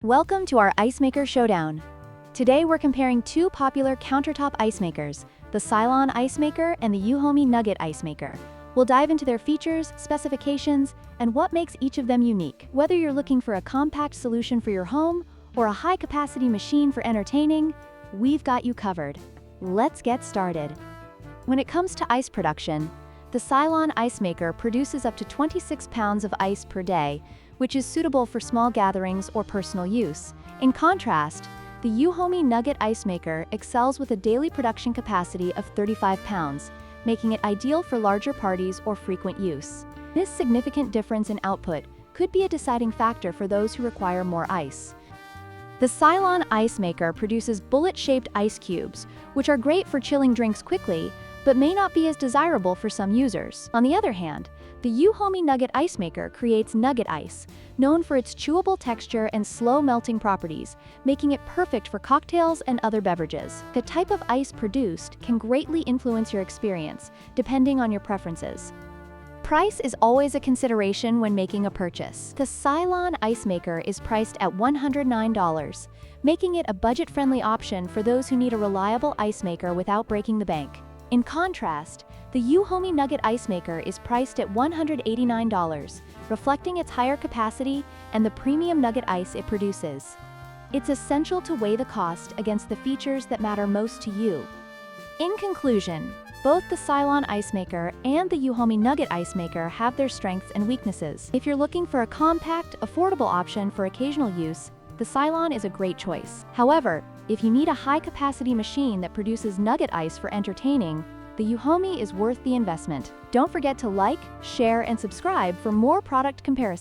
Welcome to our ice maker showdown. Today we're comparing two popular countertop ice makers, the Silonn ice maker and the EUHOMY nugget ice maker. We'll dive into their features, specifications, and what makes each of them unique. Whether you're looking for a compact solution for your home or a high-capacity machine for entertaining, we've got you covered. Let's get started. When it comes to ice production, the Silonn ice maker produces up to 26 pounds of ice per day, which is suitable for small gatherings or personal use. In contrast, the EUHOMY nugget ice maker excels with a daily production capacity of 35 pounds, making it ideal for larger parties or frequent use. This significant difference in output could be a deciding factor for those who require more ice. The Silonn ice maker produces bullet-shaped ice cubes, which are great for chilling drinks quickly, but may not be as desirable for some users. On the other hand, the EUHOMY nugget ice maker creates nugget ice, known for its chewable texture and slow melting properties, making it perfect for cocktails and other beverages. The type of ice produced can greatly influence your experience, depending on your preferences. Price is always a consideration when making a purchase. The Silonn ice maker is priced at $109, making it a budget-friendly option for those who need a reliable ice maker without breaking the bank. In contrast, the EUHOMY nugget ice maker is priced at $189, reflecting its higher capacity and the premium nugget ice it produces. It's essential to weigh the cost against the features that matter most to you. In conclusion, both the Silonn ice maker and the EUHOMY nugget ice maker have their strengths and weaknesses. If you're looking for a compact, affordable option for occasional use, the Silonn is a great choice. However, if you need a high-capacity machine that produces nugget ice for entertaining, the EUHOMY is worth the investment. Don't forget to like, share, and subscribe for more product comparisons.